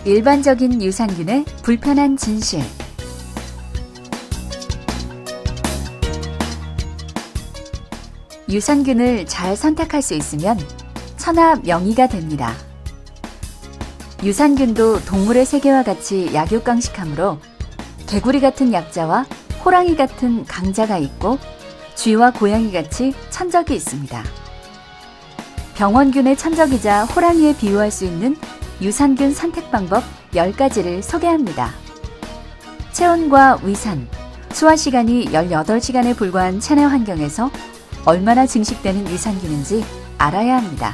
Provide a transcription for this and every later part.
일반적인 유산균의 불편한 진실. 유산균을 잘 선택할 수 있으면 천하명의가 됩니다. 유산균도 동물의 세계와 같이 약육강식하므로 개구리 같은 약자와 호랑이 같은 강자가 있고 쥐와 고양이 같이 천적이 있습니다. 병원균의 천적이자 호랑이에 비유할 수 있는 유산균 선택 방법 10가지를 소개합니다. 체온과 위산, 소화 시간이 18시간에 불과한 체내 환경에서 얼마나 증식되는 유산균인지 알아야 합니다.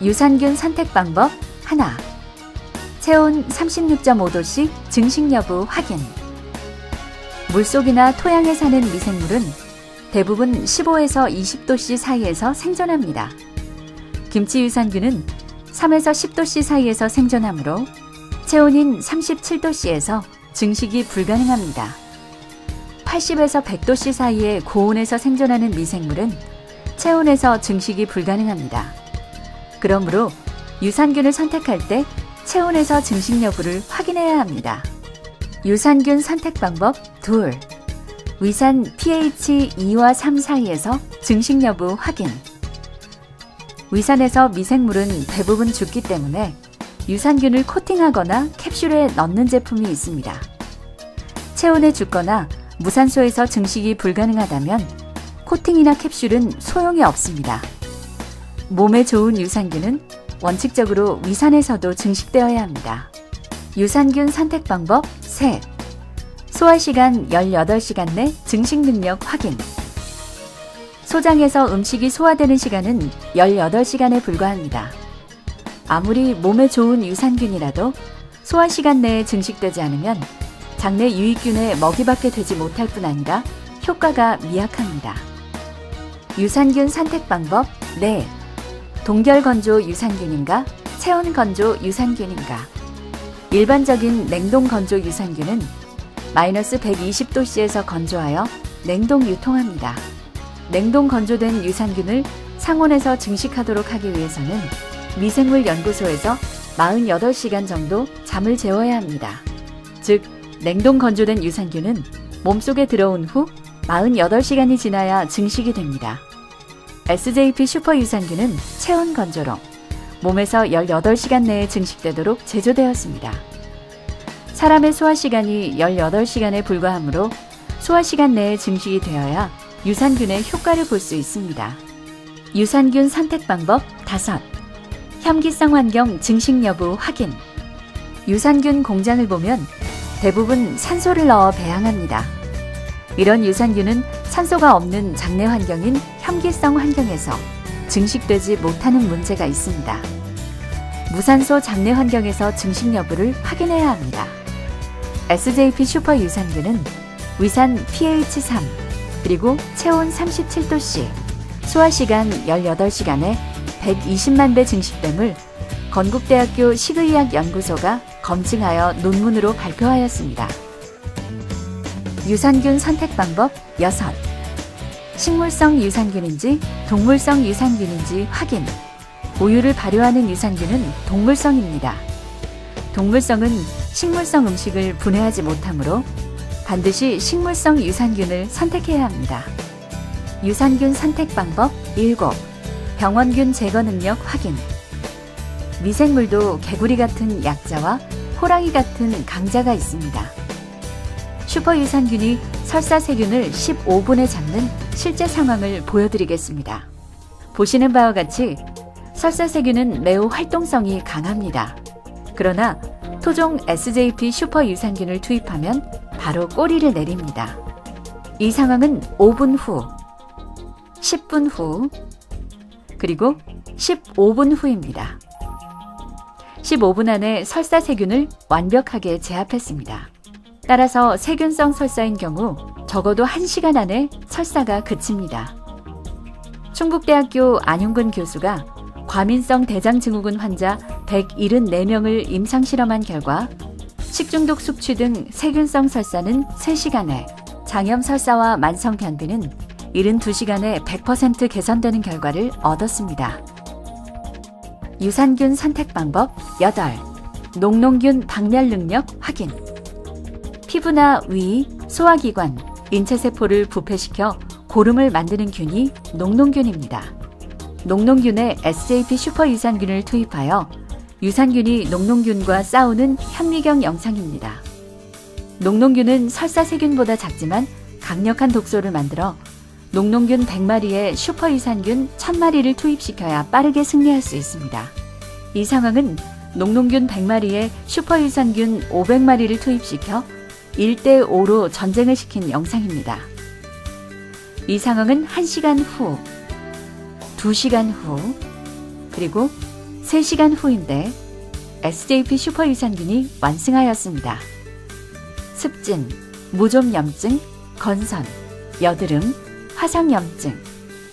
유산균 선택 방법 하나. 체온 36.5도씨 증식 여부 확인. 물속이나 토양에 사는 미생물은 대부분 15에서 20도씨 사이에서 생존합니다. 김치 유산균은 3에서 10도씨 사이에서 생존하므로 체온인 37도씨에서 증식이 불가능합니다. 80에서 100도씨 사이의 고온에서 생존하는 미생물은 체온에서 증식이 불가능합니다. 그러므로 유산균을 선택할 때 체온에서 증식 여부를 확인해야 합니다. 유산균 선택 방법 2. 위산 pH 2와 3 사이에서 증식 여부 확인. 위산에서 미생물은 대부분 죽기 때문에 유산균을 코팅하거나 캡슐에 넣는 제품이 있습니다. 체온에 죽거나 무산소에서 증식이 불가능하다면 코팅이나 캡슐은 소용이 없습니다. 몸에 좋은 유산균은 원칙적으로 위산에서도 증식되어야 합니다. 유산균 선택 방법 3. 소화시간 18시간 내 증식 능력 확인. 소장에서 음식이 소화되는 시간은 18시간에 불과합니다. 아무리 몸에 좋은 유산균이라도 소화시간 내에 증식되지 않으면 장내 유익균에 먹이받게 되지 못할 뿐 아니라 효과가 미약합니다. 유산균 선택 방법 4. 동결 건조 유산균인가, 체온 건조 유산균인가. 일반적인 냉동 건조 유산균은 마이너스 120도씨에서 건조하여 냉동 유통합니다. 냉동 건조된 유산균을 상온에서 증식하도록 하기 위해서는 미생물 연구소에서 48시간 정도 잠을 재워야 합니다. 즉, 냉동 건조된 유산균은 몸속에 들어온 후 48시간이 지나야 증식이 됩니다. SJP 슈퍼 유산균은 체온 건조로 몸에서 18시간 내에 증식되도록 제조되었습니다. 사람의 소화시간이 18시간에 불과하므로 소화시간 내에 증식이 되어야 유산균의 효과를 볼 수 있습니다. 유산균 선택 방법 5. 혐기성 환경 증식 여부 확인. 유산균 공장을 보면 대부분 산소를 넣어 배양합니다. 이런 유산균은 산소가 없는 장내 환경인 혐기성 환경에서 증식되지 못하는 문제가 있습니다. 무산소 장내 환경에서 증식 여부를 확인해야 합니다. SJP 슈퍼 유산균은 위산 pH 3, 그리고 체온 37도씨, 소화시간 18시간에 120만 배 증식됨을 건국대학교 식의학연구소가 검증하여 논문으로 발표하였습니다. 유산균 선택 방법 6. 식물성 유산균인지 동물성 유산균인지 확인. 우유를 발효하는 유산균은 동물성입니다. 동물성은 식물성 음식을 분해하지 못하므로 반드시 식물성 유산균을 선택해야 합니다. 유산균 선택 방법 7. 병원균 제거 능력 확인. 미생물도 개구리 같은 약자와 호랑이 같은 강자가 있습니다. 슈퍼 유산균이 설사 세균을 15분에 잡는 실제 상황을 보여드리겠습니다. 보시는 바와 같이 설사 세균은 매우 활동성이 강합니다. 그러나 토종 SJP 슈퍼 유산균을 투입하면 바로 꼬리를 내립니다. 이 상황은 5분 후, 10분 후, 그리고 15분 후입니다. 15분 안에 설사 세균을 완벽하게 제압했습니다. 따라서 세균성 설사인 경우 적어도 1시간 안에 설사가 그칩니다. 충북대학교 안용근 교수가 과민성 대장증후군 환자 174명을 임상실험한 결과 식중독 숙취 등 세균성 설사는 3시간에, 장염 설사와 만성 변비는 72시간에 100% 개선되는 결과를 얻었습니다. 유산균 선택 방법 8. 녹농균 박멸 능력 확인. 피부나 위, 소화기관, 인체세포를 부패시켜 고름을 만드는 균이 녹농균입니다. 녹농균에 SJP 슈퍼유산균을 투입하여 유산균이 녹농균과 싸우는 현미경 영상입니다. 녹농균은 설사세균보다 작지만 강력한 독소를 만들어 녹농균 100마리에 슈퍼유산균 1000마리를 투입시켜야 빠르게 승리할 수 있습니다. 이 상황은 녹농균 100마리에 슈퍼유산균 500마리를 투입시켜 1대5로 전쟁을 시킨 영상입니다. 이 상황은 1시간 후, 2시간 후, 그리고 3시간 후인데 SJP 슈퍼유산균이 완승하였습니다. 습진, 무좀염증, 건선, 여드름, 화상염증,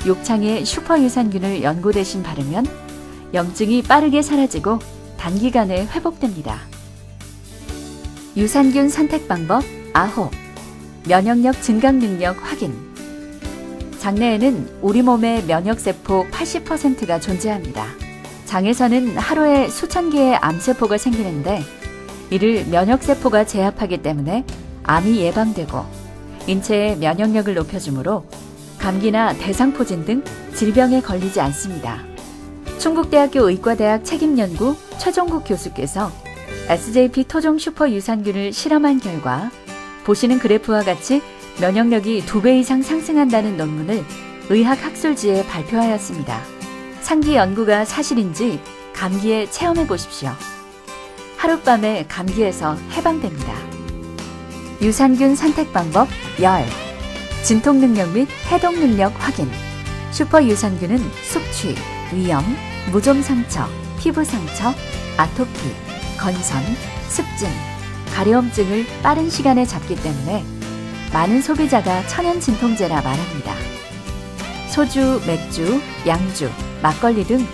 욕창에 슈퍼유산균을 연고 대신 바르면 염증이 빠르게 사라지고 단기간에 회복됩니다. 유산균 선택 방법 9. 면역력 증강 능력 확인. 장내에는 우리 몸의 면역세포 80%가 존재합니다. 장에서는 하루에 수천 개의 암세포가 생기는데 이를 면역세포가 제압하기 때문에 암이 예방되고 인체의 면역력을 높여주므로 감기나 대상포진 등 질병에 걸리지 않습니다. 충북대학교 의과대학 책임연구 최종국 교수께서 SJP 토종 슈퍼 유산균을 실험한 결과 보시는 그래프와 같이 면역력이 2배 이상 상승한다는 논문을 의학학술지에 발표하였습니다. 상기 연구가 사실인지 감기에 체험해 보십시오. 하룻밤에 감기에서 해방됩니다. 유산균 선택 방법 10. 진통 능력 및 해독 능력 확인. 슈퍼 유산균은 숙취, 위염, 무좀 상처, 피부 상처, 아토피, 건선, 습진, 가려움증을 빠른 시간에 잡기 때문에 많은 소비자가 천연 진통제라 말합니다. 소주, 맥주, 양주, 막걸리 등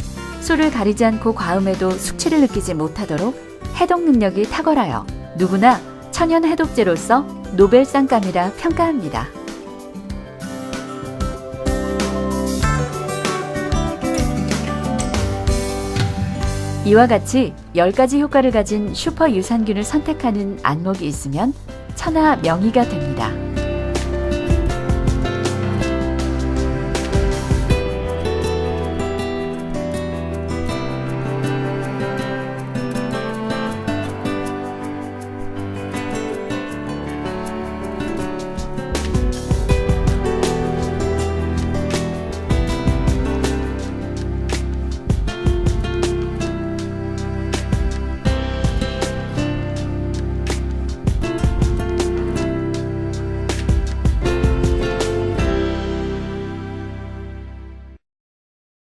술을 가리지 않고 과음해도 숙취를 느끼지 못하도록 해독 능력이 탁월하여 누구나 천연 해독제로서 노벨상감이라 평가합니다. 이와 같이 10가지 효과를 가진 슈퍼 유산균을 선택하는 안목이 있으면 천하 명의가 됩니다.